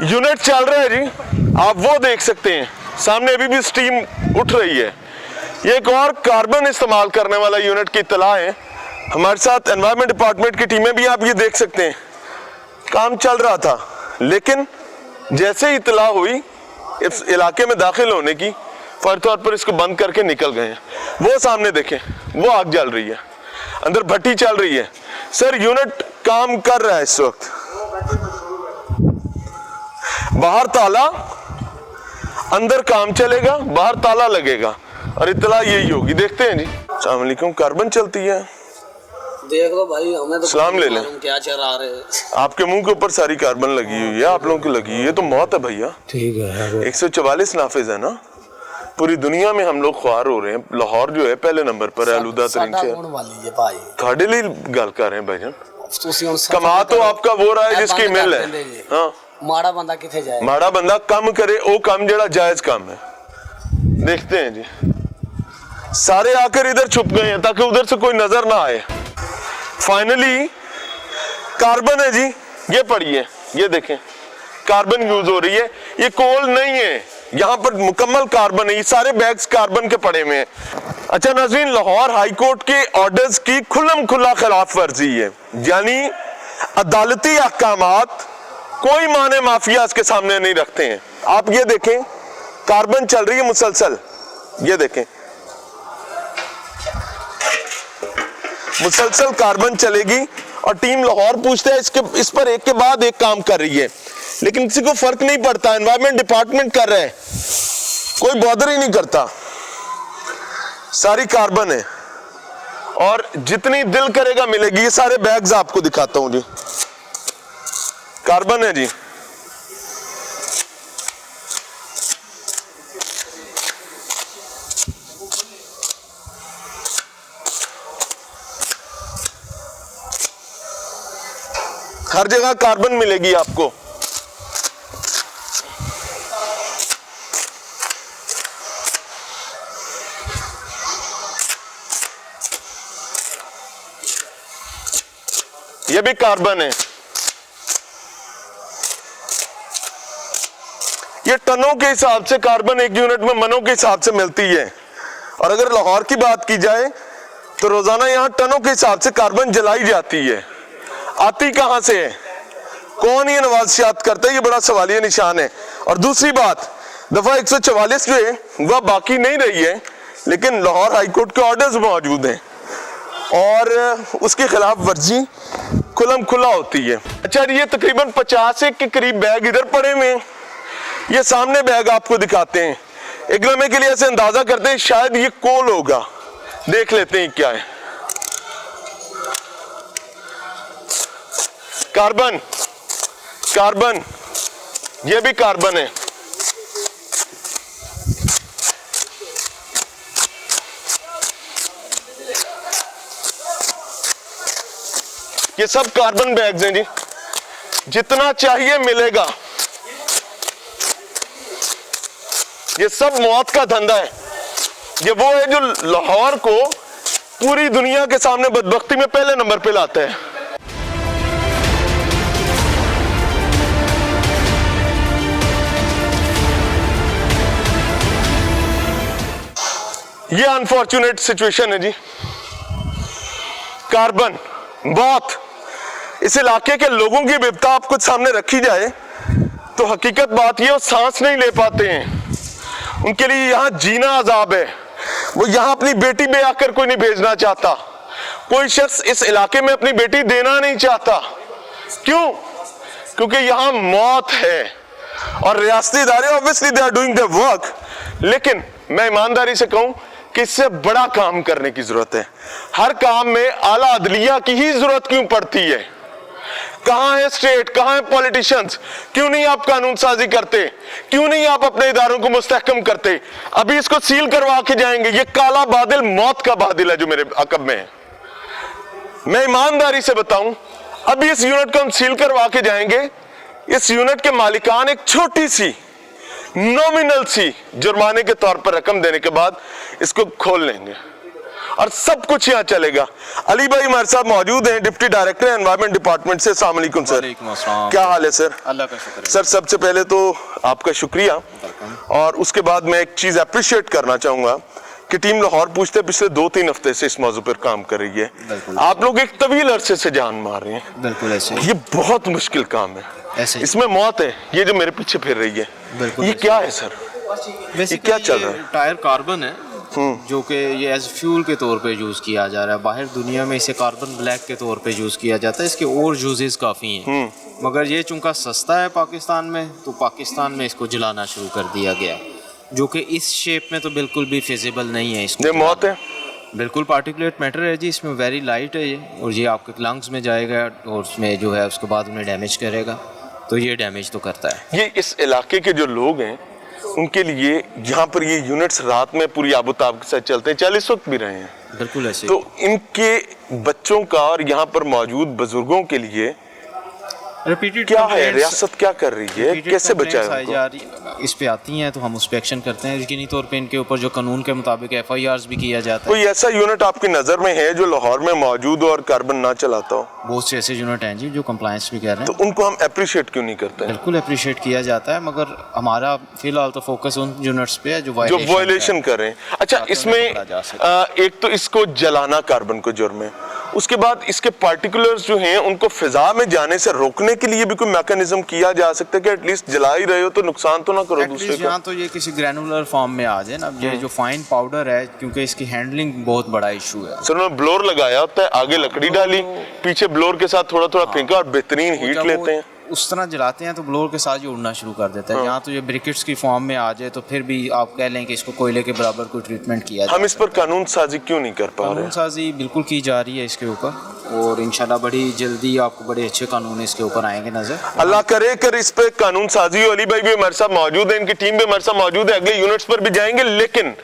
Unit चल रहा है जी, आप वो देख सकते हैं सामने अभी भी स्टीम उठ रही है। ये एक और कार्बन इस्तेमाल करने वाला यूनिट की इत्तला है। हमारे साथ एनवायरनमेंट डिपार्टमेंट की टीमें भी, आप ये देख सकते हैं काम चल रहा था, लेकिन जैसे ही इत्तला हुई इस इलाके में दाखिल होने की, फौरी तौर पर इसको बंद करके निकल गए हैं। वो सामने देखें, वो आग जल रही है, अंदर भट्टी चल रही है। सर यूनिट काम कर रहा है इस वक्त, बाहर ताला, अंदर काम चलेगा, बाहर ताला लगेगा और इत्तला यही होगी। देखते हैं जी। अस्सलाम वालेकुम। कार्बन चलती है, देख लो भाई, हमें तो सलाम ले लें। क्या चला रहे हैं? आपके मुंह के ऊपर सारी कार्बन लगी हुई है, आप लोगों की लगी हुई है, तो मौत है भैया। ठीक है, 144 नाफिज है ना, पूरी दुनिया में हम लोग ख्वार हो रहे हैं। लाहौर जो है पहले नंबर पर है, आलूदा तरीन से। थोड़े लिए गल कर रहे हैं भाईजान, कमा तो आपका वो रहा है जिसकी मिल है। हाँ, माड़ा बंदा किथे जाए, माड़ा बंदा कम करे, वो कम जड़ा जायज कम है। देखते हैं जी, सारे आकर इधर छुप गए हैं ताकि उधर से कोई नजर ना आए। फाइनली कार्बन है जी, ये पढ़िए, ये देखें कार्बन यूज हो रही है। ये कोल नहीं है, यहाँ पर मुकम्मल कार्बन है। ये सारे बैग्स कार्बन के पड़े हुए हैं। अच्छा नाज़रीन, लाहौर हाई कोर्ट के ऑर्डर्स की खुल्लम खुल्ला खिलाफ वर्जी है, यानी अदालती अहकामात कोई माने माफिया के सामने नहीं रखते हैं। आप ये देखें, कार्बन चल रही है मुसलसल, ये देखें मुसलसल कार्बन चलेगी और टीम लाहौर पूछते हैं इस पर एक के बाद एक काम कर रही है, लेकिन किसी को फर्क नहीं पड़ता। एनवायरनमेंट डिपार्टमेंट कर रहा है, कोई बॉदर ही नहीं करता। सारी कार्बन है और जितनी दिल करेगा मिलेगी। ये सारे बैग्स आपको दिखाता हूं जी, कार्बन है जी। हर जगह कार्बन मिलेगी आपको। ये भी कार्बन है। ये टनों के हिसाब से कार्बन एक यूनिट में मनों के हिसाब से मिलती है। और अगर लाहौर की बात की जाए तो रोजाना यहां टनों के हिसाब से कार्बन जलाई जाती है। आती कहां से है, कौन ये नवाजियात करता है, ये बड़ा सवालिया निशान है। और दूसरी बात, दफा 144 जो है वह बाकी नहीं रही है, लेकिन लाहौर हाईकोर्ट के ऑर्डर्स मौजूद हैं और उसकी खिलाफ वर्जी खुलम खुला होती है। अच्छा, ये तकरीबन 50 के करीब बैग इधर पड़े हुए हैं। ये सामने बैग आपको दिखाते हैं, एक लम्हे के लिए ऐसे अंदाजा करते हैं शायद ये कोल होगा। देख लेते हैं क्या है। कार्बन, कार्बन, ये भी कार्बन है। ये सब कार्बन बैग्स हैं जी, जितना चाहिए मिलेगा। ये सब मौत का धंधा है। ये वो है जो लाहौर को पूरी दुनिया के सामने बदबख्ती में पहले नंबर पे लाता है। ये अनफॉर्चुनेट सिचुएशन है जी। कार्बन बहुत, इस इलाके के लोगों की विपदा आपको सामने रखी जाए तो हकीकत बात ये, वो सांस नहीं ले पाते हैं, उनके लिए यहां जीना अजाब है। वो यहां अपनी बेटी ब्याह कर कोई नहीं भेजना चाहता, कोई शख्स इस इलाके में अपनी बेटी देना नहीं चाहता। क्यों? क्योंकि यहां मौत है। और रियासती इदारे obviously they are doing their work, लेकिन मैं ईमानदारी से कहूं कि इससे बड़ा काम करने की जरूरत है। हर काम में आला अदलिया की ही जरूरत क्यों पड़ती है? कहां है स्टेट, कहां है पॉलिटिशियंस? क्यों नहीं आप कानून साजी करते? क्यों नहीं आप अपने इदारों को मुस्तहकम करते? अभी इसको सील करवा के जाएंगे। ये काला बादल मौत का बादल है जो मेरे अकब में है। मैं ईमानदारी से बताऊं, अभी इस यूनिट को हम सील करवा के जाएंगे। इस यूनिट के मालिकान एक छोटी सी नॉमिनल सी जुर्माने के तौर पर रकम देने के बाद इसको खोल लेंगे और सब कुछ यहाँ चलेगा। अली भाई हमारे साथ मौजूद हैं, डिप्टी डायरेक्टर एनवायरमेंट डिपार्टमेंट से। अस्सलाम वालेकुम सर, क्या हाल है सर? अल्लाह का शुक्र है सर सबसे पहले तो आपका शुक्रिया, और उसके बाद मैं एक चीज अप्रिशिएट करना चाहूंगा कि टीम लाहौर पूछते पिछले 2-3 हफ्ते से इस मौजू पर काम कर रही है। आप लोग एक तवील अरसे से जान मार रहे हैं। बिल्कुल ऐसे ये बहुत मुश्किल काम है, ऐसे इसमें मौत है। ये जो मेरे पीछे फिर रही है, बिल्कुल ये क्या है सर? ये क्या चल रहा है? टायर कार्बन है जो कि ये एज फ्यूल के तौर पे यूज़ किया जा रहा है। बाहर दुनिया में इसे कार्बन ब्लैक के तौर पे यूज़ किया जाता है। इसके और यूजेस काफ़ी हैं, मगर ये चूंकि सस्ता है पाकिस्तान में, तो पाकिस्तान में इसको जलाना शुरू कर दिया गया, जो कि इस शेप में तो बिल्कुल भी फिजिबल नहीं है। इसको ये मौत है, बिल्कुल पार्टिकुलेट मैटर है जी, इसमें वेरी लाइट है ये, और ये आपके लंग्स में जाएगा और उसमें जो है उसके बाद उन्हें डैमेज करेगा, तो ये डैमेज तो करता है। ये इस इलाके के जो लोग हैं उनके लिए यहाँ पर ये यूनिट्स रात में पूरी आबोताब के साथ चलते हैं, 40 वक्त भी रहे हैं। बिल्कुल ऐसे। तो इनके बच्चों का और यहाँ पर मौजूद बुजुर्गों के लिए रिपीटेड क्या है, रियासत क्या कर रही है, कैसे बचाए उनको? इस पे आती हैं तो हम उस पे एक्शन करते हैं। यकीनी तौर पे इनके ऊपर जो कानून के मुताबिक FIRs भी किया जाता है। कोई ऐसा यूनिट आपकी नजर में है जो लाहौर में मौजूद हो और कार्बन ना चलाता हो? बहुत से ऐसे यूनिट हैं जी जो कंप्लायंस भी कर रहे तो हैं। उनको हम अप्रिशिएट क्यों नहीं करते हैं? बिल्कुल अप्रिशिएट किया जाता है, मगर हमारा फिलहाल तो फोकस उन यूनिट्स पे है जो वायलेशन कर रहे हैं। अच्छा, इसमें एक तो इसको जलाना कार्बन को जुर्म है, उसके बाद इसके पार्टिकुलर्स जो हैं उनको फिजा में जाने से रोकने के लिए भी कोई मैकेनिज्म किया जा सकता है कि एटलीस्ट जला ही रहे हो तो नुकसान तो ना करो दूसरे को। यहाँ तो ये किसी ग्रैनुलर फॉर्म में आ जाए ना, ये जो फाइन पाउडर है, क्योंकि इसकी हैंडलिंग बहुत बड़ा इशू है। सर उन्होंने ब्लोर लगाया होता है, आगे लकड़ी डाली, पीछे ब्लोर के साथ थोड़ा थोड़ा फेंका और बेहतरीन हीट लेते हैं। उस तरह जलाते हैं तो ब्लोर के साथ ये उड़ना शुरू कर देता है। यहाँ तो ये ब्रिकेट्स की फॉर्म में आ जाए तो फिर भी आप कह लें कि इसको कोयले के बराबर कोई ट्रीटमेंट किया जाए। हम इस पर कानून साजी क्यों नहीं कर पा रहे? कानून साजी बिल्कुल की जा रही है इसके ऊपर, और इंशाल्लाह बड़ी जल्दी आपको बड़े अच्छे कानून इसके ऊपर आएंगे नजर। अल्लाह करे कर इस पे कानून साजी हो। अली भाई भी हमारे साथ मौजूद है, इनकी टीम भी हमारे साथ मौजूद है, अगले यूनिट्स पर भी जाएंगे, लेकिन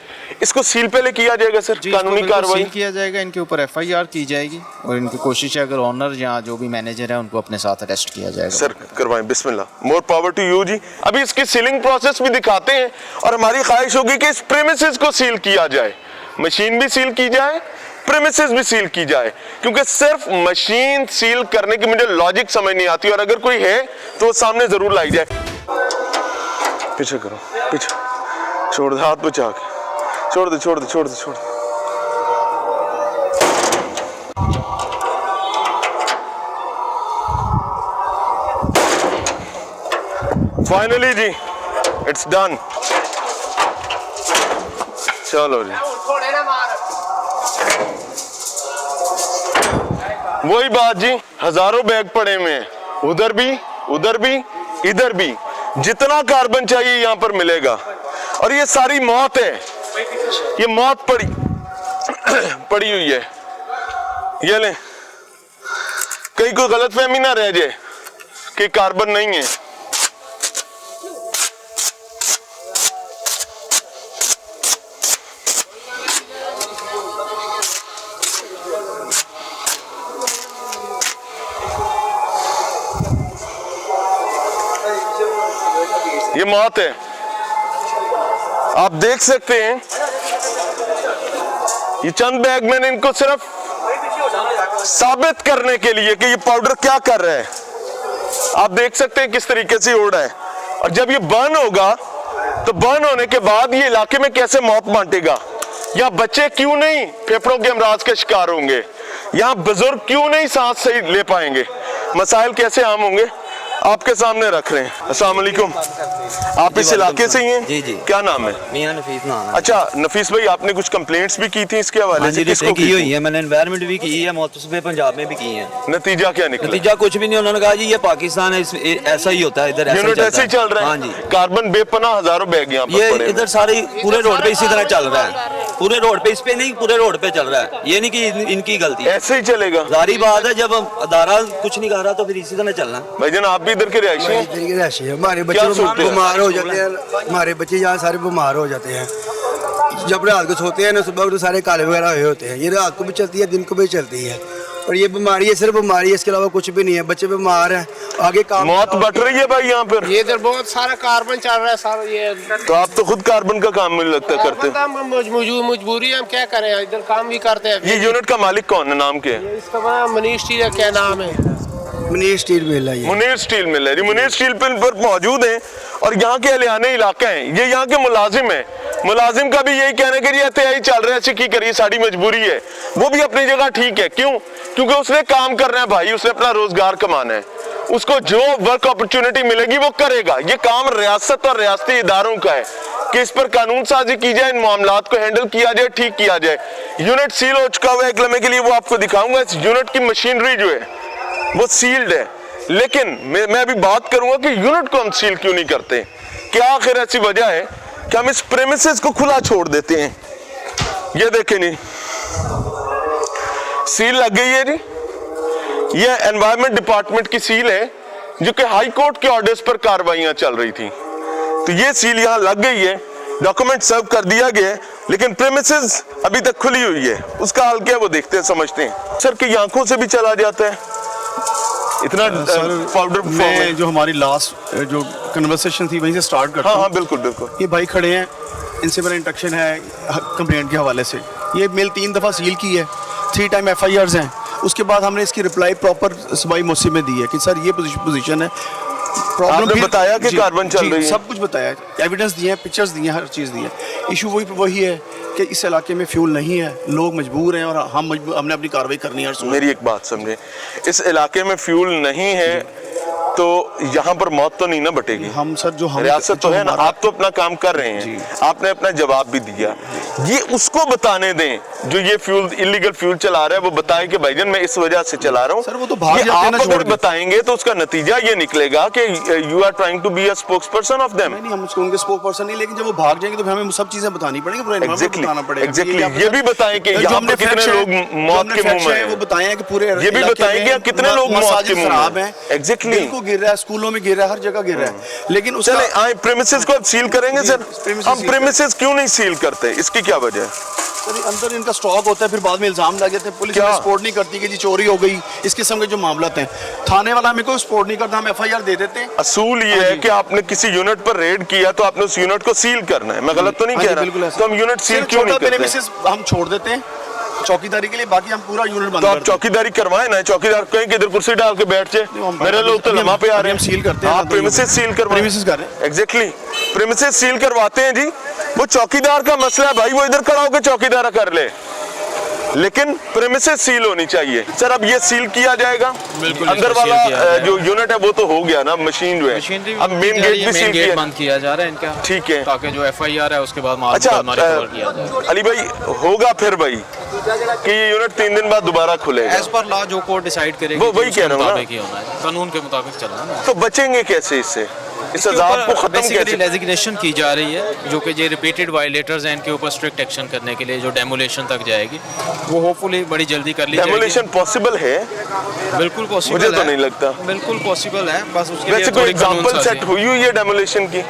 इसको सील पहले किया जाएगा सर, कानूनी कार्रवाई किया जाएगा, इनके ऊपर FIR की जाएगी, और इनकी कोशिश है अगर ऑनर या जो भी मैनेजर है उनको अपने साथ अरेस्ट किया जाएगा। सर करवाएं, बिस्मिल्लाह, मोर पावर टू यू जी। अभी इसकी सीलिंग प्रोसेस भी दिखाते हैं, और हमारी ख्वाहिश होगी कि इस प्रेमिसेस को सील किया जाए, मशीन भी सील की जाए, प्रेमिसेस भी सील की जाए, क्योंकि सिर्फ मशीन सील करने की मुझे लॉजिक समझ नहीं आती, और अगर कोई है तो वो सामने जरूर लाई जाए। पीछे करो, पीछे छोड़ दे, हाथ बचा के छोड़ दे, छोड़ दे, छोड़ दे, छोड़ दे। फाइनली जी इट्स डन। चलो जी, वही बात जी, हजारों बैग पड़े हुए हैं, उधर भी, उधर भी, इधर भी, जितना कार्बन चाहिए यहां पर मिलेगा। और ये सारी मौत है, ये मौत पड़ी पड़ी हुई है। ये ले, कहीं कोई गलतफहमी ना रह जाए कि कार्बन नहीं है। ये मौत है, आप देख सकते हैं। ये चंद बैग मैंने इनको सिर्फ साबित करने के लिए कि ये पाउडर क्या कर रहा है, आप देख सकते हैं किस तरीके से उड़ रहा है। और जब ये बर्न होगा तो बर्न होने के बाद ये इलाके में कैसे मौत बांटेगा। यहाँ बच्चे क्यों नहीं फेफड़ों के अमराज के शिकार होंगे, यहाँ बुजुर्ग क्यों नहीं सांस सही ले पाएंगे, मसाइल कैसे आम होंगे, आपके सामने रख रहे हैं। अस्सलाम वालेकुम, आप इस इलाके से ही हैं? जी जी। क्या नाम है? मियां नफीस नाम है। अच्छा नफीस भाई, आपने कुछ कंप्लेंट्स भी की थी इसके हवाले से? किसको की हुई है? मैंने एनवायरनमेंट भी की है, मुतसबे पंजाब में भी की है। नतीजा क्या निकला? नतीजा कुछ भी नहीं, उन्होंने कहा जी ये पाकिस्तान है, ऐसा ही होता है इधर, यूनिट ऐसे ही चल रहा है। हाँ जी, कार्बन बेपनाह हजारों बैग यहाँ ये पर इधर सारी पूरे रोड पे इसी तरह चल रहा है, पूरे रोड पे, इस पे नहीं पूरे रोड पे चल रहा है। ये नहीं कि इनकी गलती है, ऐसे ही चलेगा। जारी बात है, जब अदारा कुछ नहीं कर रहा तो फिर इसी तरह चलना। भाईजान आप भी इधर के रिहायशी हैं? हमारे बच्चे बीमार हो जाते हैं, हमारे बच्चे यहाँ सारे बीमार हो जाते हैं। जब रात को सोते हैं ना, सुबह तो सारे काले वगैरह हुए होते हैं। ये रात को भी चलती है, दिन को भी चलती है। और ये बीमारी है, सिर्फ बीमारी है, इसके अलावा कुछ भी नहीं है। बच्चे बीमार हैं, आगे काम मौत बढ़ रही है भाई यहाँ पर। ये इधर बहुत सारा कार्बन चल रहा है सारा ये तो आप तो खुद कार्बन का काम मुझे लगता है करते हो। मजबूरी है, हम क्या करें, इधर काम भी करते हैं। ये यूनिट का मालिक कौन है, नाम क्या है? इसका नाम मनीष टी, क्या नाम है? मनीष स्टील मिल है ये। मुनीर स्टील मिल है। मुनीर स्टील मिल पर मौजूद हैं और यहाँ के अलियाने इलाके हैं, ये यहाँ के मुलाजिम हैं। मुलाजिम का भी यही कहना है कि यही चल रहा है, ऐसी की करिए, साड़ी मजबूरी है। वो भी अपनी जगह ठीक है, क्यों? क्योंकि उसने काम करना है भाई, उसने अपना रोजगार कमाना है, उसको जो वर्क अपॉर्चुनिटी मिलेगी वो करेगा। ये काम रियासत और रियासती इदारों का है कि इस पर कानून साजी की जाए, इन मामलात को हैंडल किया जाए, ठीक किया जाए। यूनिट सील हो चुका हुआ है, एक लम्हे के लिए वो आपको दिखाऊंगा। इस यूनिट की मशीनरी जो है वो सील्ड है, लेकिन मैं अभी बात करूंगा कि यूनिट को हम सील क्यों नहीं करते। क्या आखिर ऐसी वजह है कि हम इस प्रेमिसेस को खुला छोड़ देते हैं? ये देखें जी, सील लग गई है जी। ये एनवायरमेंट डिपार्टमेंट की सील है जो कि हाई कोर्ट के ऑर्डर्स पर कार्रवाइयां चल रही थी। तो ये सील यहां लग गई है, डॉक्यूमेंट सर्व कर दिया गया है, लेकिन प्रेमिसेस अभी तक खुली हुई है। उसका हाल क्या है वो देखते हैं, समझते हैं। सर की आंखों से भी चला जाता है इतना पाउडर फॉर्म है। जो हमारी लास्ट जो कन्वर्सेशन थी वहीं से स्टार्ट करते हाँ हैं। हाँ बिल्कुल बिल्कुल। ये भाई खड़े हैं, इनसे मेरा इंट्रक्शन है कंप्लेंट के हवाले से। ये मिल 3 दफ़ा सील की है, 3 टाइम FIRs हैं। उसके बाद हमने इसकी रिप्लाई प्रॉपर सबाई मुस्सी में दी है कि सर ये पोजीशन है। आपने बताया कि कार्बन चल रही है, सब कुछ बताया है, एविडेंस दिए हैं, पिक्चर्स दिए हैं, हर चीज़ दी है। इशू वही है कि इस इलाके में फ्यूल नहीं है, लोग मजबूर हैं और हमने अपनी कार्रवाई करनी है। मेरी एक बात समझे, इस इलाके में फ्यूल नहीं है तो यहाँ पर मौत तो नहीं ना बटेगी। हम सर जो हम रियासत तो है ना, आप तो अपना काम कर रहे हैं, आपने अपना जवाब भी दिया। ये उसको बताने दें जो ये फ्यूल इलीगल फ्यूल चला रहा है, वो बताए कि भाईजान मैं इस वजह से चला रहा हूँ। सर वो तो भाग ये जाते हैं आप ना अगर छोड़ के। बताएंगे तो उसका नतीजा ये निकलेगा कि you are trying to be a spokesperson of them. नहीं, हम उसको उनके स्पोक पर्सन नहीं, लेकिन जब वो भाग जाएंगे तो फिर हमें सब चीजें बतानी पड़ेंगी, पूरा एनवायरनमेंट बताना पड़ेगा। एग्जैक्टली, ये भी बताएं कि यहाँ पर कितने लोग मौत के मुंह में हैं। वो बताएं कि पूरे ये भी बताएं कि कितने लोग मौत के मुंह में हैं। एग्जैक्टली, बिल्कुल गिर रहा है, स्कूलों में गिर रहा है, हर जगह गिर रहा है। लेकिन उसका चले आए प्रेमिसेस को अब सील करेंगे सर। हम प्रेमिसेस क्यों नहीं सील करते, इसकी क्या वजह है? सर अंदर इनका स्टॉक होता है, फिर बाद में इल्जाम लग जाते हैं, पुलिस रिपोर्ट नहीं करती कि जी चोरी हो गई, इस किस्म के जो मामला हैं। थाने वाला हमें कोई रिपोर्ट नहीं करता, हम FIR दे देते हैं। असूल ये है कि आपने किसी यूनिट पर रेड किया तो आपने उस यूनिट को सील करना है। मैं गलत तो नहीं कह रहा, तो हम यूनिट सील क्यों नहीं करते? हम छोड़ देते हैं चौकीदारी के लिए, बाकी हम पूरा यूनिट बंद तो आप करते हैं। चौकीदारी करवाए ना, चौकीदार कहें कि इधर कुर्सी डाल के बैठ जाए, मेरे लोग तो लम्हा पे आ रहे हैं। हम सील करते हैं, आप प्रेमिसेस सील करवाएं। प्रेमिसेस कर रहे हैं। एग्जैक्टली, प्रेमिसेस सील करवाते हैं जी। वो चौकीदार का मसला है भाई, वो इधर खड़ा होकर चौकीदार कर ले, लेकिन प्रेमिसेस सील होनी चाहिए। सर अब ये सील किया जाएगा, अंदर वाला जो यूनिट है वो तो हो गया ना, मशीन जो है। अब मेन गेट भी सील किया, बंद किया जा रहा है इनका, ठीक है, ताकि जो FIR है उसके बाद माल अच्छा कवर किया जाए। अली भाई होगा फिर भाई कि ये यूनिट 3 दिन बाद दोबारा खुलेगा? एज पर लॉ जो कोर्ट डिसाइड करेगी वो वही कह रहा हूँ ना, कानून के मुताबिक चलना है। तो बचेंगे कैसे इससे? इस अजाब को खत्म कैसे? डेजिग्नेशन की जा रही है जो कि जो रिपीटेड वायलेटर्स हैं इनके ऊपर स्ट्रिक्ट एक्शन करने के लिए, जो डेमोलेशन तक जाएगी वो होपफुली बड़ी जल्दी कर ली जाएगी। डेमोलेशन पॉसिबल है? बिल्कुल पॉसिबल मुझे है, तो नहीं लगता। बिल्कुल पॉसिबल है, बस उसके वैसे लिए कोई थोड़ी कानून एग्जांपल साजी। सेट हुई हुई है डेमोलेशन की?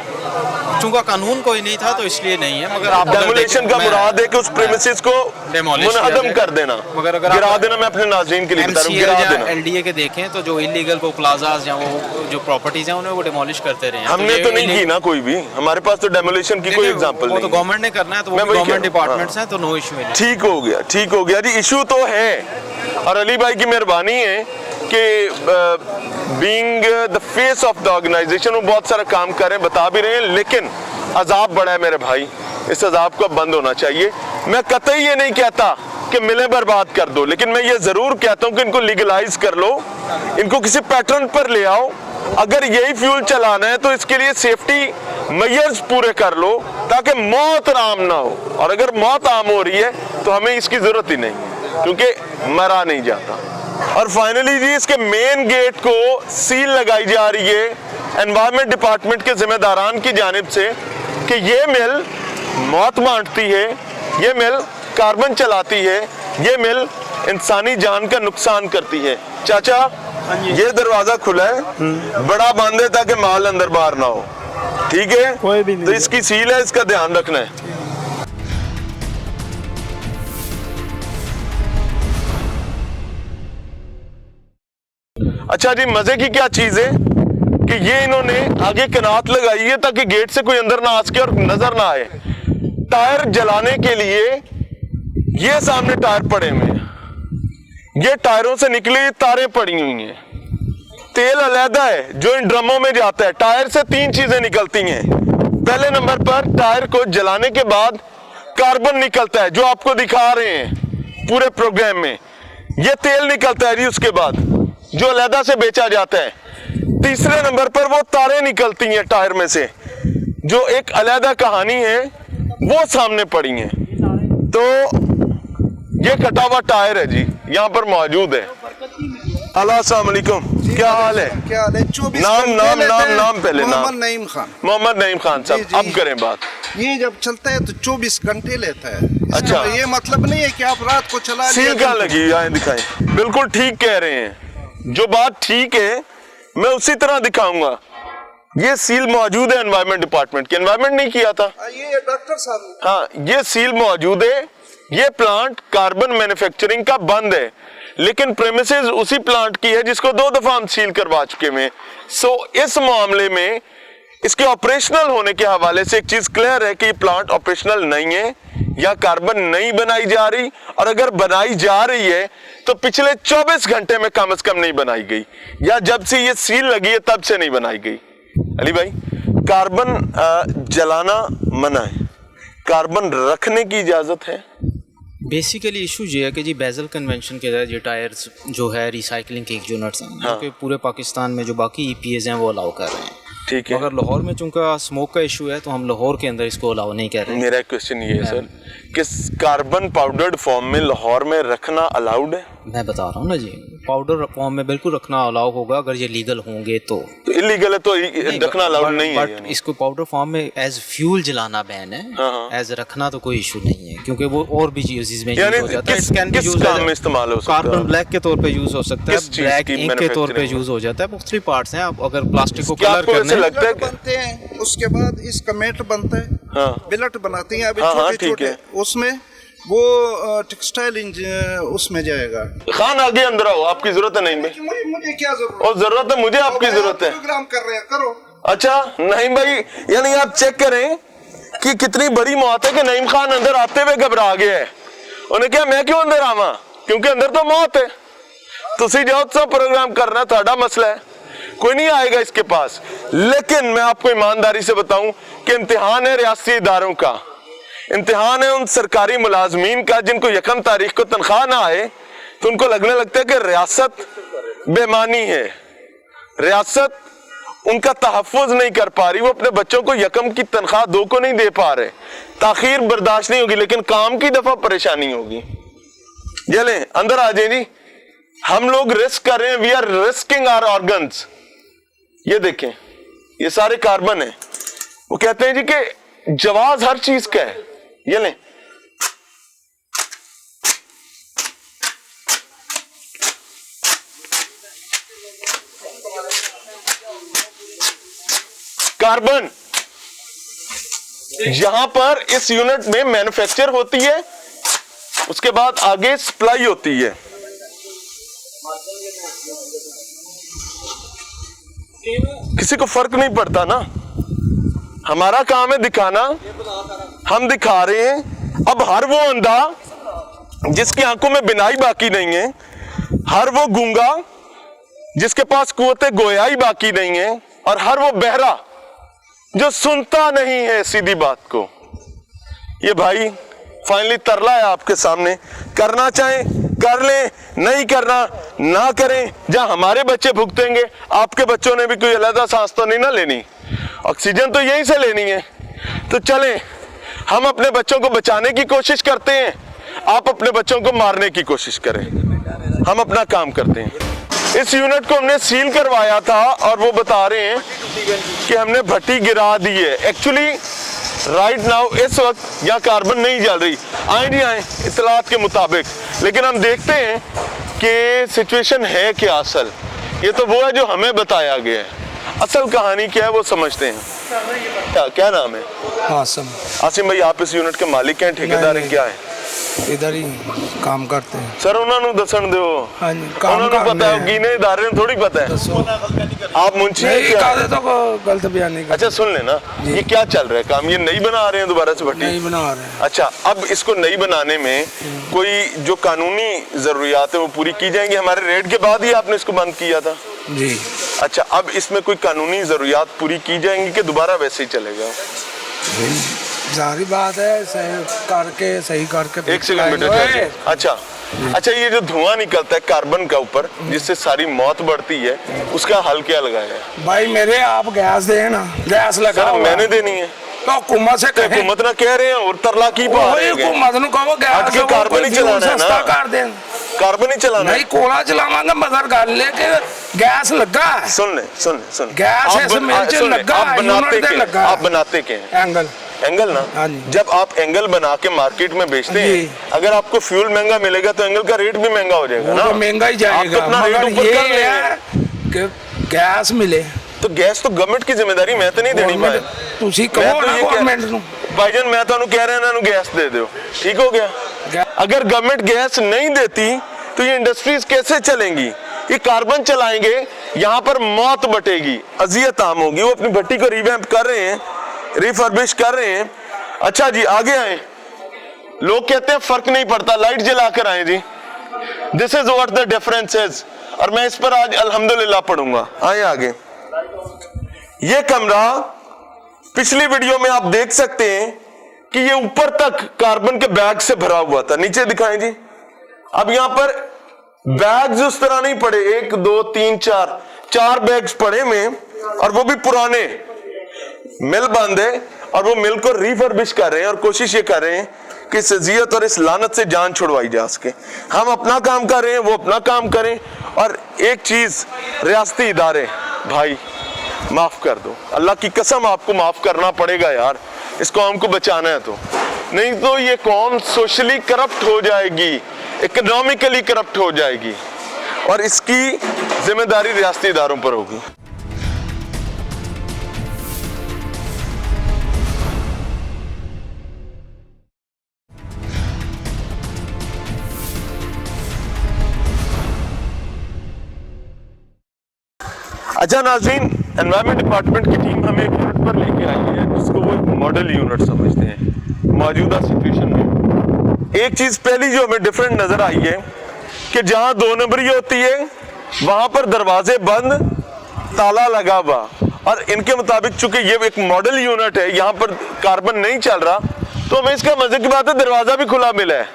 चूंकि कानून कोई नहीं था तो इसलिए नहीं है, मगर आप डेमोलेशन का मुराद है कि उस प्रेमिसेस को मुनहदम कर देना, मगर अगर गिरा देना। मैं अपने नाज़रीन के लिए बता रहा हूँ, गिरा देना। LDA के देखें तो जो इलीगल वो प्लाजाज या वो जो प्रॉपर्टीज हैं उन्हें वो डिमोलिश करते रहे हैं। हमने तो नहीं की ना कोई भी, हमारे पास तो डेमोलेशन की कोई एग्जांपल वो नहीं। तो गवर्नमेंट ने करना है, तो वो मैं वही कह गवर्नमेंट रहा हूँ, डिपार्टमेंट्स हैं, तो नो इशू है। ठीक हो गया, ठीक हो गया जी। इशू तो है और अली भाई की मेहरबानी है कि being the face of the organisation वो बहुत सारा काम कर रहे हैं, बता भी रहे हैं, लेकिन अजाब बड़ा है मेरे भाई, इस अजाब को बंद होना चाहिए। मैं कतई ये नहीं कहता कि मिले बर्बाद कर दो, लेकिन मैं ये जरूर कहता हूँ कि इनको लीगलाइज कर लो, इनको किसी पैटर्न पर ले आओ। अगर यही फ्यूल चलाना है तो इसके लिए सेफ्टी मेजर्स पूरे कर लो ताकि मौत आम ना हो, और अगर मौत आम हो रही है तो हमें इसकी जरूरत ही नहीं, क्योंकि मरा नहीं जाता। और फाइनली जी इसके मेन गेट को सील लगाई जा रही है एनवायरमेंट डिपार्टमेंट के जिम्मेदारान की जानिब से कि ये मिल मौत बांटती है, ये मिल कार्बन चलाती है, ये मिल इंसानी जान का नुकसान करती है। चाचा ये दरवाजा खुला है, बड़ा बांधे ताकि माल अंदर बाहर ना हो, ठीक है? कोई भी नहीं, तो इसकी सील है, इसका ध्यान रखना है। अच्छा जी, मजे की क्या चीज है कि ये इन्होंने आगे कनात लगाई है ताकि गेट से कोई अंदर ना आ सके और नजर ना आए। टायर जलाने के लिए ये सामने टायर पड़े हुए हैं, ये टायरों से निकली हुई तारें पड़ी हुई हैं। तेल अलहदा है जो इन ड्रमों में जाता है। टायर से 3 चीजें निकलती हैं। पहले नंबर पर टायर को जलाने के बाद कार्बन निकलता है जो आपको दिखा रहे हैं पूरे प्रोग्राम में। ये तेल निकलता है जी उसके बाद जो अलहदा से बेचा जाता है। तीसरे नंबर पर वो तारें निकलती हैं टायर में से जो एक अलहदा कहानी है, वो सामने पड़ी हैं। तो ये कटा हुआ टायर है जी, यहाँ पर मौजूद है। अस्सलाम वालेकुम, क्या हाल है? क्या हाल है? 24 नाम घंटे नाम लेते नाम हैं। नाम पहले नाम। मोहम्मद नईम खान। मोहम्मद नईम खान साहब, जी। अब करें बात। ये जब चलता है तो 24 घंटे लेता है। अच्छा। ये मतलब नहीं है कि आप रात को चला सील कहाँ लगी, आए दिखाएं। बिल्कुल ठीक कह रहे हैं, जो बात ठीक है मैं उसी तरह दिखाऊंगा। ये सील मौजूद है एनवायरमेंट डिपार्टमेंट के, एनवायरमेंट नहीं किया था। ये डॉक्टर साहब। हाँ, ये सील मौजूद है। ये प्लांट कार्बन मैन्युफैक्चरिंग का बंद है, लेकिन प्रेमिसेस उसी प्लांट की है जिसको 2 दफा हम सील करवा चुके हैं। सो इस मामले में इसके ऑपरेशनल होने के हवाले से एक चीज क्लियर है कि ये प्लांट ऑपरेशनल नहीं है या कार्बन नहीं बनाई जा रही, और अगर बनाई जा रही है तो पिछले 24 घंटे में कम से कम नहीं बनाई गई, या जब से ये सील लगी है तब से नहीं बनाई गई। अली भाई, कार्बन जलाना मना है, कार्बन रखने की इजाजत है। बेसिकली इशू ये है कि जी बेजल कन्वेंशन के तहत ये टायर्स जो है रिसाइकलिंग के यूनिट्स हैं, हाँ। क्योंकि पूरे पाकिस्तान में जो बाकी EPAs हैं वो अलाउ कर रहे हैं। ठीक है, मगर लाहौर में चूंकि स्मोक का इशू है तो हम लाहौर के अंदर इसको अलाउ नहीं कर रहे। मेरा क्वेश्चन ये है सर कि कार्बन पाउडर्ड फॉर्म में लाहौर में रखना अलाउड है? मैं बता रहा हूँ ना जी, पाउडर फॉर्म में बिल्कुल रखना अलाउ होगा अगर ये लीगल होंगे तो इलीगल है तो रखना अलाउड नहीं है। बट इसको पाउडर फॉर्म में एज फ्यूल जलाना बैन है, हाँ। एज रखना तो कोई इशू नहीं है, क्योंकि वो और भी चीज़ में यानी यूज हो जाता है। किस It can be किस used काम as में इस्तेमाल हो सकता है? कार्बन ब्लैक के तौर पे यूज हो सकता है, किस चीज़ ब्लैक की इंक के तौर पे manufacturing यूज हो जाता है। मुख्तलिफ पार्ट्स हैं, आप अगर प्लास्टिक को क्या कलर आपको ऐसे करने लगता है कि बनते हैं, उसके बाद इसका मेट बनता है। हाँ। बिलट बनाते हैं अभी हाँ, हाँ, छोटे ठीक छोटे, है। उसमें वो टेक्सटाइल उसमें जाएगा। खान आगे अंदर आओ, आपकी जरूरत है नहीं भाई? मुझे क्या जरूरत? और जरूरत है मुझे, आपकी जरूरत है। प्रोग्राम कर रहे हैं, करो। अच्छा नहीं भाई, यानी आप चेक करें कि कितनी बड़ी मौत है कि नईम खान अंदर आते हुए घबरा गया है। उन्हें क्या मैं क्यों अंदर आवा, क्योंकि अंदर तो मौत है। तुसी जाओ सब प्रोग्राम करना, ਤੁਹਾਡਾ मसला है, कोई नहीं आएगा इसके पास। लेकिन मैं आपको ईमानदारी से बताऊं कि इम्तिहान है रियासती इदारों का, इम्तिहान है उन सरकारी मुलाजमीन का जिनको 1 तारीख को तनख्वाह ना आए तो उनको लगने लगता है कि रियासत बेमानी है, रियासत उनका तहफ़्फ़ुज़ नहीं कर पा रही, वो अपने बच्चों को 1 की तनख्वाह 2 को नहीं दे पा रहे। ताखीर बर्दाश्त नहीं होगी, लेकिन काम की दफा परेशानी होगी। ये लें अंदर आ जाए जी, हम लोग रिस्क कर रहे हैं, we are risking our organs. ये देखें, ये सारे कार्बन है। वो कहते हैं जी कि जवाज हर चीज का है। ये लें, कार्बन यहां पर इस यूनिट में मैन्युफैक्चर होती है, उसके बाद आगे सप्लाई होती है। किसी को फर्क नहीं पड़ता ना, हमारा काम है दिखाना, हम दिखा रहे हैं। अब हर वो अंधा जिसकी आंखों में बिनाई बाकी नहीं है, हर वो गूंगा जिसके पास कुव्वते गोयाई बाकी नहीं है, और हर वो बहरा जो सुनता नहीं है सीधी बात को, ये भाई फाइनली तरला है आपके सामने। करना चाहें कर लें, नहीं करना ना करें। जहां हमारे बच्चे भुगतेंगे, आपके बच्चों ने भी कोई अलग सांस तो नहीं ना लेनी, ऑक्सीजन तो यहीं से लेनी है। तो चलें, हम अपने बच्चों को बचाने की कोशिश करते हैं, आप अपने बच्चों को मारने की कोशिश करें। हम अपना काम करते हैं। इस यूनिट को हमने सील करवाया था और वो बता रहे हैं कि हमने भट्टी गिरा दी है। एक्चुअली राइट नाउ इस वक्त यहाँ कार्बन नहीं जल रही, आए नहीं आए इतलात के मुताबिक, लेकिन हम देखते हैं कि सिचुएशन है क्या असल। ये तो वो है जो हमें बताया गया है, असल कहानी क्या है वो समझते हैं। क्या नाम है? आसिम। आसिम भाई, आप इस यूनिट के मालिक हैं, ठेकेदार हैं, क्या है? इधर ही काम करते हैं। सर उन्होंने दसन दो, हाँ जी, काम उन्होंने पता है, गिने इदारे ने थोड़ी पता है। आप मुंशी हैं नहीं क्या? कादे तो गलत बयान नहीं अच्छा सुन लेना, ये क्या चल रहा है काम, ये नई बना रहे हैं दोबारा से भट्टी? नहीं बना रहे हैं। अच्छा, अब इसको नई बनाने में कोई जो कानूनी जरूरियात है वो पूरी की जाएंगी? हमारे रेड के बाद ही आपने इसको बंद किया था। जी अच्छा, अब इसमें कोई कानूनी जरूरियात पूरी की जाएंगी कि दोबारा वैसे ही चलेगा? जारी बात है, सही करके एक सेकंड बेटा। अच्छा अच्छा, ये जो धुआं निकलता है कार्बन का ऊपर जिससे सारी मौत बढ़ती है, उसका हल क्या लगाया है? भाई मेरे आप गैस दे ना, गैस लगा सर मैंने देनी है तो हुकूमत से तो हुकूमत ना कह रहे हैं और तरला की पा रहे हैं। हुकूमत नु कहो गैस हट के कार्बन ही चलाना है ना, कर दें। कार्बन ही चलाना है। नहीं कोला चलावांगा मगर गल है कि गैस लगा है। सुन ले गैस है, मिल च लगा आप है, बनाते यूनिट दे क्या, लगा आप बनाते क्या हैं? एंगल एंगल ना, हाँ जी। जब आप एंगल बना के मार्केट में बेचते हैं, जी। अगर आपको फ्यूल महंगा मिलेगा तो एंगल का रेट भी महंगा हो जाएगा वो ना। तो महंगा ही आप जाएगा, तो अपना रेट मगर ऊपर ये कर लेंगे। है कि गैस मिले तो गैस तो गवर्नमेंट की जिम्मेदारी, मैं तो नहीं देनी भाई। तुसी मैं कहो तो ना ये कह- गवर्नमेंट नु भाईजान मैं तो कह रहा हूं गैस दे दो, ठीक हो गया। अगर गवर्नमेंट गैस नहीं देती तो ये इंडस्ट्रीज कैसे चलेंगी? ये कार्बन चलाएंगे, यहाँ पर मौत बटेगी, अजियत आम होगी। वो अपनी भट्टी को रिवैम्प कर रहे हैं, रिफर्बिश कर रहे हैं। अच्छा जी आगे आए, लोग कहते हैं फर्क नहीं पड़ता, लाइट जला कर आए जी। This is what the difference is, और मैं इस पर आज अल्हम्दुलिल्लाह पढ़ूंगा। आए आगे, ये कमरा पिछली वीडियो में आप देख सकते हैं कि ये ऊपर तक कार्बन के बैग से भरा हुआ था। नीचे दिखाएं जी। अब यहां पर बैग्स उस तरह नहीं पड़े, 1 2 3 4 बैग्स पड़े में, और वो भी पुराने। मिल बंद है और वो मिल को रिफर्बिश कर रहे हैं और कोशिश ये कर रहे हैं कि इस अजियत और इस लानत से जान छुड़वाई जा सके। हम अपना काम कर रहे हैं, वो अपना काम करें। और एक चीज, रियासती इदारे भाई माफ कर दो, अल्लाह की कसम आपको माफ करना पड़ेगा यार, इस कौम को बचाना है तो, नहीं तो ये कौम सोशली करप्ट हो जाएगी, इकोनॉमिकली करप्ट हो जाएगी, और इसकी जिम्मेदारी रियासती इदारों पर होगी। अच्छा नाज़रीन, एनवायरमेंट डिपार्टमेंट की टीम हमें एक यूनिट पर लेके आई है जिसको वो एक मॉडल यूनिट समझते हैं। मौजूदा सिचुएशन में एक चीज पहली जो हमें डिफरेंट नजर आई है कि जहां 2 नंबरी होती है वहां पर दरवाजे बंद, ताला लगा हुआ, और इनके मुताबिक चूंकि ये एक मॉडल यूनिट है, यहाँ पर कार्बन नहीं चल रहा, तो हमें इसका मजे की बात है दरवाजा भी खुला मिला है,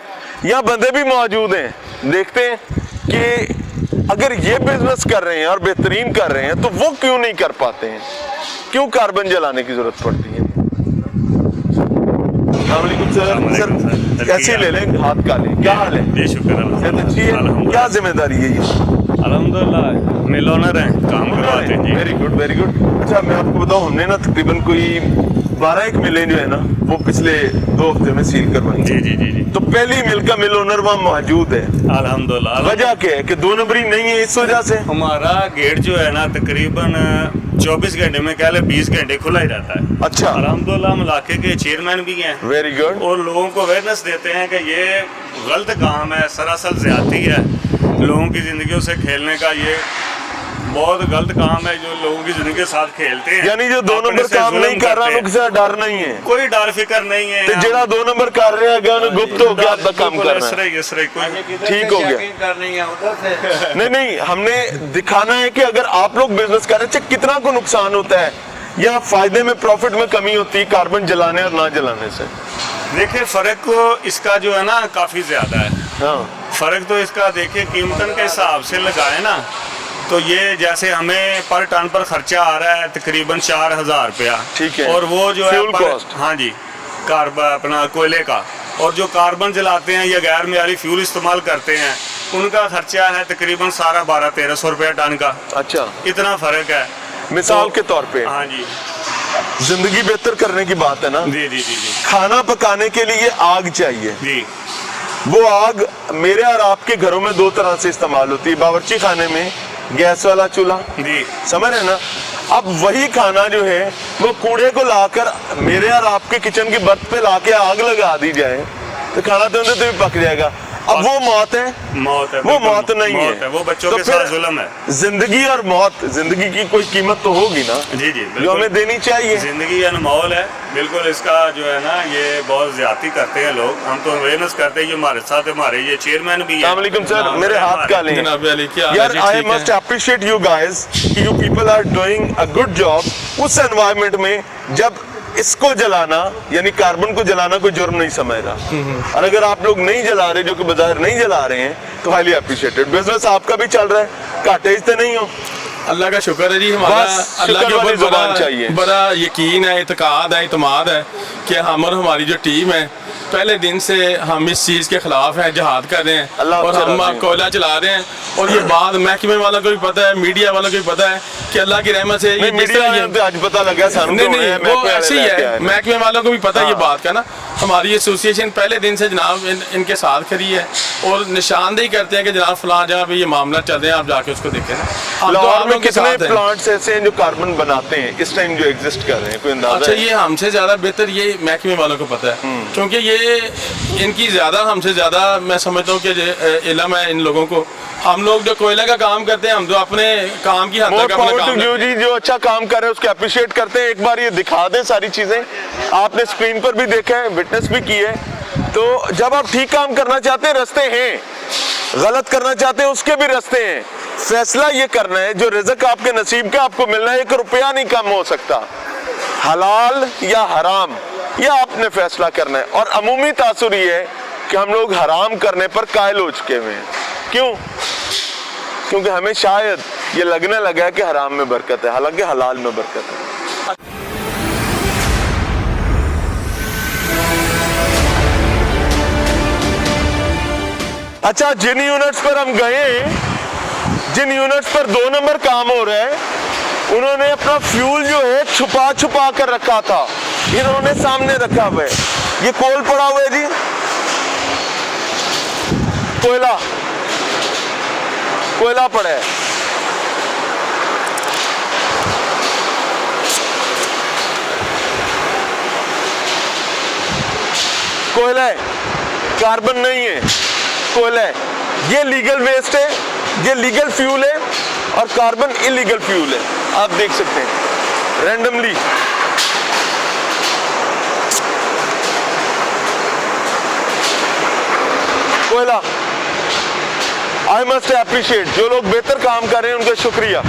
यहाँ बंदे भी मौजूद हैं। देखते हैं कि अगर ये बिजनेस कर रहे हैं और बेहतरीन कर रहे हैं तो वो क्यों नहीं कर पाते हैं, क्यों कार्बन जलाने की जरूरत पड़ती है। सर कैसे ले लें, हाथ का लें, क्या हाल है? सेहत अच्छी है? क्या जिम्मेदारी है ये? अल्हम्दुलिल्लाह मिल ओनर हैं, काम करवाते हैं। Very good very good. अच्छा मैं आपको बताऊं, हमने ना तकरीबन कोई 12 मिलें जो है ना वो पिछले 2 हफ्ते में सील करवाई। जी जी जी जी। तो पहली मिल का मिल ओनर वहाँ मौजूद है। अल्हम्दुलिल्लाह। वजह क्या है कि 2 नंबरी नहीं है, इस वजह से हमारा गेट जो है ना तकरीबन 24 घंटे में कह ले 20 घंटे खुला ही रहता है। अच्छा अल्हम्दुलिल्लाह, हम इलाके के चेयरमैन भी हैं वेरी गुड, और लोगों को अवेयरनेस देते हैं कि ये गलत काम है, सरासर ज्यादती है, लोगों की जिंदगियों से खेलने का ये बहुत गलत काम है जो लोगों की जिंदगी के साथ खेलते हैं। यानी जो 2 नंबर काम नहीं कर रहा उनसे डर नहीं है, कोई डर फिक्र नहीं है। तो जेड़ा 2 नंबर कर रहे हैं अगर गुप्त हो गया अपना काम कर रहा है, ठीक हो गया। नहीं नहीं, हमने दिखाना है कि अगर आप लोग बिजनेस कर रहे हैं कितना को नुकसान होता है या फायदे में प्रॉफिट में कमी होती है कार्बन जलाने और ना जलाने से। देखिए फर्क को इसका जो है ना काफी ज्यादा है। हाँ फर्क तो इसका देखिए कीमतन के हिसाब से लगाए ना, तो ये जैसे हमें पर टन पर खर्चा आ रहा है तकरीबन 4000 रुपया, ठीक है, और वो जो फ्यूल है कॉस्ट, हाँ जी, कार्बन अपना कोयले का, और जो कार्बन जलाते हैं या गैर मेयारी फ्यूल इस्तेमाल करते हैं उनका खर्चा है तकरीबन सारा 1200-1300 रुपया टन का। अच्छा इतना फर्क है मिसाल के तौर पे। हाँ जी, जिंदगी बेहतर करने की बात है ना। जी जी जी जी खाना पकाने के लिए आग चाहिए, जी। वो आग मेरे और आपके घरों में 2 तरह से इस्तेमाल होती है, बावर्ची खाने में गैस वाला चूल्हा, जी समझ रहे ना। अब वही खाना जो है वो कूड़े को लाकर मेरे और आपके किचन की बर्थ पे लाके आग लगा दी जाए, तो खाना तो भी पक जाएगा। अब वो मौत है, मौत है, वो बिल्कुल मौत नहीं है, वो बच्चों तो के फिर साथ जुल्म है। जिंदगी और मौत, जिंदगी की कोई कीमत तो होगी ना जी जी, जो हमें देनी चाहिए। जिंदगी अनमोल है, बिल्कुल। इसका जो है ना, ये बहुत ज्यादती करते हैं लोग। हम तो अवेयरनेस करते हैं, ये हमारे साथ हमारे ये चेयरमैन भी है। अस्सलाम सर, मेरे हाथ का लें यार। I must appreciate you guys कि you people are doing a good job उस एनवायरनमेंट में जब इसको जलाना यानी कार्बन को जलाना कोई जुर्म नहीं समझ रहा। और अगर आप लोग नहीं जला रहे, जो कि बाजार नहीं जला रहे हैं, तो हाईली अप्रिशिएटेड। बिजनेस आपका भी चल रहा है, घाटे तो नहीं हो। अल्लाह का शुक्र है जी, हमारा अल्लाह के ऊपर बड़ा यकीन है, इत्काद है, इतमाद है कि हम और हमारी जो टीम है पहले दिन से हम इस चीज़ के खिलाफ हैं, जिहाद कर रहे हैं और हम कोयला चला रहे हैं। और ये बात महकमे वालों को भी पता है, मीडिया वालों को भी पता है कि अल्लाह की रहमत से ये आज पता लगा नहीं, वो ऐसे ही है। महकमे वालों को भी पता है ये बात का ना। हमारी एसोसिएशन पहले दिन से जनाब इनके साथ खड़ी है और निशानदेही करते हैं कि जनाब फलां जगह पे ये मामला चल रहे हैं, आप जाके उसको देखें ना। लाहौर में कितने प्लांट्स ऐसे हैं जो कार्बन बनाते हैं इस टाइम जो एग्जिस्ट कर रहे हैं, कोई अंदाजा? अच्छा, ये हमसे ज्यादा बेहतर ये महकमे वालों को पता है, क्योंकि ये इनकी ज्यादा हमसे ज्यादा मैं समझता हूँ कि इल्म है इन लोगों को। हम लोग जो कोयला का काम करते हैं, हम तो अपने काम की हद तक अपना काम जी जो अच्छा काम कर रहे हैं उसको अप्रिशिएट करते हैं। एक बार ये दिखा दें सारी चीजें, आपने स्क्रीन पर भी देखा है, विटनेस भी की है। तो जब आप ठीक काम करना चाहते हैं रास्ते हैं, गलत करना चाहते हैं उसके भी रास्ते हैं। फैसला ये करना है जो रिज़्क आपके नसीब का आपको मिलना है, 1 रुपया नहीं कम हो सकता। हलाल या हराम यह आपने फैसला करना है। और अमूमी तासुर ये है कि हम लोग हराम करने पर कायल हो चुके हुए हैं। क्यों? क्योंकि हमें शायद ये लगने लगा है कि हराम में बरकत है, हालांकि हलाल में बरकत है। अच्छा, जिन यूनिट्स पर हम गए, जिन यूनिट्स पर 2 नंबर काम हो रहा है, उन्होंने अपना फ्यूल जो है छुपा छुपा कर रखा था, इन्होंने सामने रखा हुआ है। ये कोल पड़ा हुआ है जी, कोयला कोयला पड़ा है। कोयला है, कार्बन नहीं है, कोयला है। ये लीगल वेस्ट है, ये लीगल फ्यूल है और कार्बन इलीगल फ्यूल है। आप देख सकते हैं रैंडमली। कोयला, आई मस्ट अप्रिशिएट जो लोग बेहतर काम कर रहे हैं उनका शुक्रिया।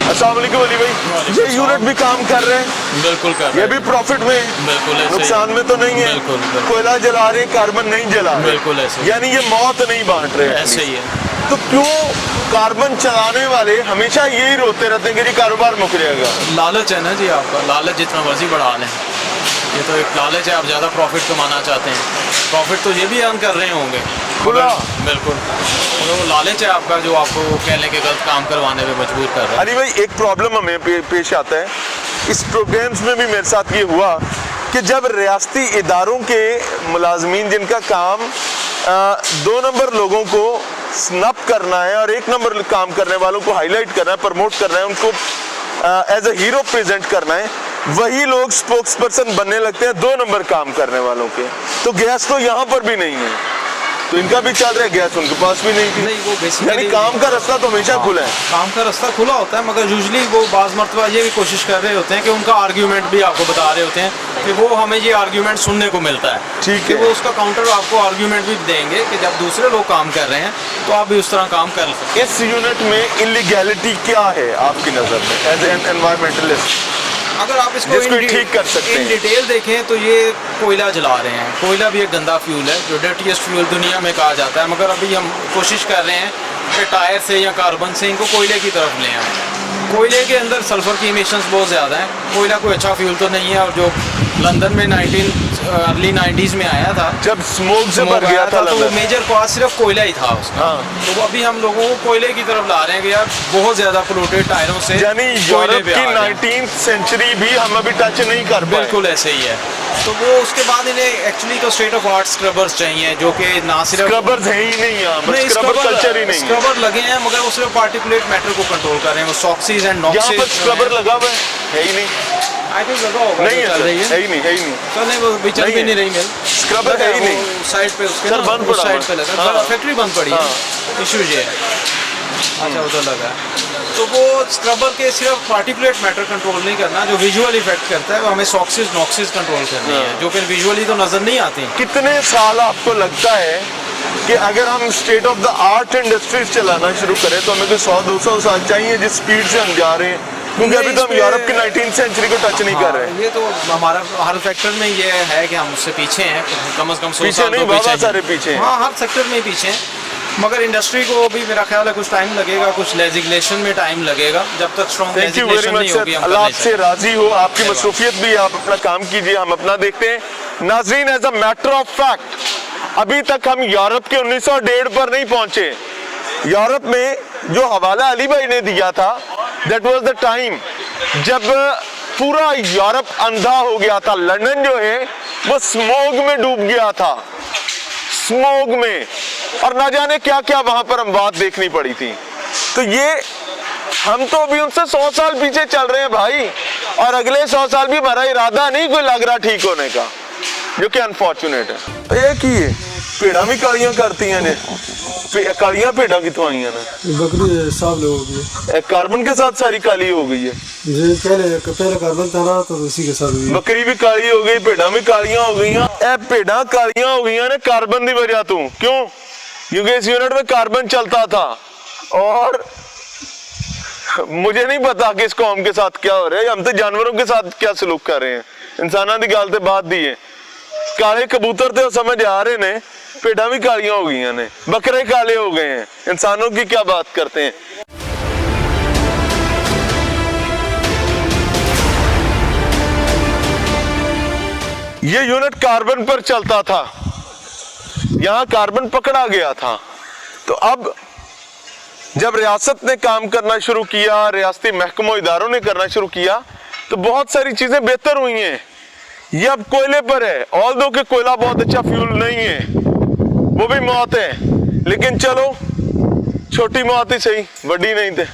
अस्सलाम वालेकुम अली भाई, ये यूनिट भी काम कर रहे हैं? बिल्कुल कर रहे हैं। ये भी प्रॉफिट में, बिल्कुल नुकसान में तो नहीं है? बिल्कुल। कोयला जला रहे, कार्बन नहीं जला रहे, बिल्कुल ऐसे, यानी ये मौत नहीं बांट रहे। ऐसे ही है। तो क्यों कार्बन चलाने वाले हमेशा यही रोते रहते हैं कि ये कारोबार मुक जाएगा? लालच है ना जी आपका, लालच जितना मर्जी बढ़ा लें, ये तो एक लालच है। आप ज़्यादा प्रॉफिट कमाना चाहते हैं, प्रॉफिट तो ये भी अर्न कर रहे होंगे खुला। बिल्कुल, तो वो लालच है आपका जो आपको कहने के गलत काम करवाने में मजबूर कर रहा है। अरे भाई, एक प्रॉब्लम हमें पेश आता है इस प्रोग्राम्स में भी मेरे साथ ये हुआ कि जब रियासती इदारों के मुलाजमीन जिनका काम 2 नंबर लोगों को स्नप करना है और 1 नंबर काम करने वालों को हाईलाइट करना है, प्रमोट करना है, उनको एज ए हीरो प्रेजेंट करना है, वही लोग स्पोक्स पर्सन बनने लगते हैं 2 नंबर काम करने वालों के। तो गैस तो यहाँ पर भी नहीं है, तो इनका भी चल रहा है, गैस उनके पास भी नहीं थी। नहीं, वो यानी काम का रास्ता तो हमेशा खुला है। काम का रास्ता खुला होता है, मगर यूजली वो बाज़ मरतबा ये भी कोशिश कर रहे होते हैं कि उनका आर्ग्यूमेंट भी आपको बता रहे होते हैं कि वो हमें ये आर्ग्यूमेंट सुनने को मिलता है। ठीक है, है। वो उसका काउंटर आपको आर्ग्यूमेंट भी देंगे कि जब दूसरे लोग काम कर रहे हैं तो आप भी उस तरह काम कर सकते हैं। इस यूनिट में इलीगैलिटी क्या है आपकी नज़र में एज एन एनवायरमेंटलिस्ट? अगर आप इसको जिसको ठीक कर सकते हैं। इन डिटेल देखें तो ये कोयला जला रहे हैं। कोयला भी एक गंदा फ्यूल है, जो डर्टीएस्ट फ्यूल दुनिया में कहा जाता है, मगर अभी हम कोशिश कर रहे हैं कि टायर से या कार्बन से इनको कोयले की तरफ ले आएँ। कोयले के अंदर सल्फर की इमिशंस बहुत ज़्यादा हैं। कोयला कोई अच्छा फ्यूल तो नहीं है, और जो लंदन में अर्ली 90s में आया था, जब स्मोक से स्मोक भर गया आया था तो वो लंदन। मेजर कॉज सिर्फ कोयला ही था उसका। हाँ। तो अभी हम लोगों को कोयले की तरफ ला रहे हैं कि यार बहुत ज्यादा पोल्यूटेड टायरों से यानी कोयले यूरोप पे की आ रहे हैं। 19th सेंचुरी भी हम अभी टच नहीं कर पाए। बिल्कुल ऐसे ही है। तो वो उसके बाद इन्हें एक्चुअली तो स्टेट ऑफ आर्ट स्क्रबर्स चाहिए, जो कि ना सिर्फ स्क्रबर्स है ही नहीं यहाँ, नहीं, स्क्रबर कल्चर ही नहीं है। स्क्रबर लगे हैं मगर वो सिर्फ पार्टिकुलेट मैटर को कंट्रोल कर रहे हैं, वो सॉक्सीज एंड यहाँ नॉक्सीज। पर स्क्रबर लगा हुआ है ही नहीं। आई थिंक लगा होगा, नहीं जो है चल सर, रही है ही नहीं, है ही नहीं। तो नहीं, वो भी चल नहीं भी है। नहीं रही मिल। स्क्रबर है ही नहीं। साइड पे उसके सर, ना बंद उस पड़ा साइड हुआ पे है। लगा, हाँ। फैक्ट्री बंद पड़ी है, इशू ये है। अच्छा उधर लगा है। तो वो स्क्रबर के सिर्फ पार्टिकुलेट मैटर कंट्रोल नहीं करना, जो विजुअल इफेक्ट करता है वो हमें सॉक्सीज नॉक्सीज कंट्रोल करनी है, जो कि विजुअली तो नजर नहीं आती। कितने साल आपको लगता है कि अगर हम state of the art industries चलाना शुरू करें तो हमें कोई 100-200 साल चाहिए जिस स्पीड से हम जा रहे हैं? क्योंकि अभी तो हम यूरोप की 19th सेंचुरी को टच नहीं कर रहे हैं। ये तो हमारा हर सेक्टर में ये है कि हम उससे पीछे हैं, कम से कम 100 पीछे साल नहीं, तो बहुत हैं। सारे पीछे हैं। हाँ, हर सेक्टर में ही पीछे हैं, मगर इंडस्ट्री को भी मेरा ख्याल है कुछ टाइम लगेगा, कुछ लेजिस्लेशन में टाइम लगेगा, जब तक strong thank you very legislation much नहीं सर, होगी हम अल्लाह कर नहीं आपसे सकते। राजी हो, आपकी मसरूफियत भी है, आप अपना काम कीजिए, हम अपना देखते हैं। नाज़रीन, as a matter of fact अभी तक हम यूरोप के 1901 पर नहीं पहुंचे। यूरोप में जो हवाला अली भाई ने दिया था, दैट वाज द टाइम जब पूरा यूरोप अंधा हो गया था। लंदन जो है वो स्मोग में डूब गया था, स्मोग में, और ना जाने क्या क्या वहां पर अमवात देखनी पड़ी थी। तो ये हम तो अभी उनसे 100 साल पीछे चल रहे हैं भाई, और अगले 100 साल भी हमारा इरादा नहीं कोई लग रहा ठीक होने का, जो कि अनफॉर्चुनेट है। ये की है भेड़ा भी कालियां करती हैं ने, कालियां भेड़ा कितों आई ने? बकरी साहब लोगों की कार्बन के साथ सारी काली हो गई है जी, पहले कार्बन था ना, तो उसी के साथ हुई। बकरी भी काली हो गई, भेड़ा भी कालियां हो गई। भेड़ा कालियां हो गई ने कार्बन की वजह तो। क्यों? क्योंकि इस यूनिट में कार्बन चलता था, और मुझे नहीं पता कि इस कौम के साथ क्या हो रहा है। हम तो जानवरों के साथ क्या सलूक कर रहे हैं, इंसानों की गल तो बात दी है। काले कबूतर तो समझ आ रहे ने, भेड़ा भी कालियां हो गई ने, बकरे काले हो गए हैं, इंसानों की क्या बात करते हैं। ये यूनिट कार्बन पर चलता था, यहां कार्बन पकड़ा गया था। तो अब जब रियासत ने काम करना शुरू किया, रियासती महकमों इदारों ने करना शुरू किया, तो बहुत सारी चीजें बेहतर हुई हैं। ये अब कोयले पर है, ऑल्दो कि कोयला बहुत अच्छा फ्यूल नहीं है, वो भी मौत है, लेकिन चलो छोटी मौत ही सही, बड़ी नहीं थे।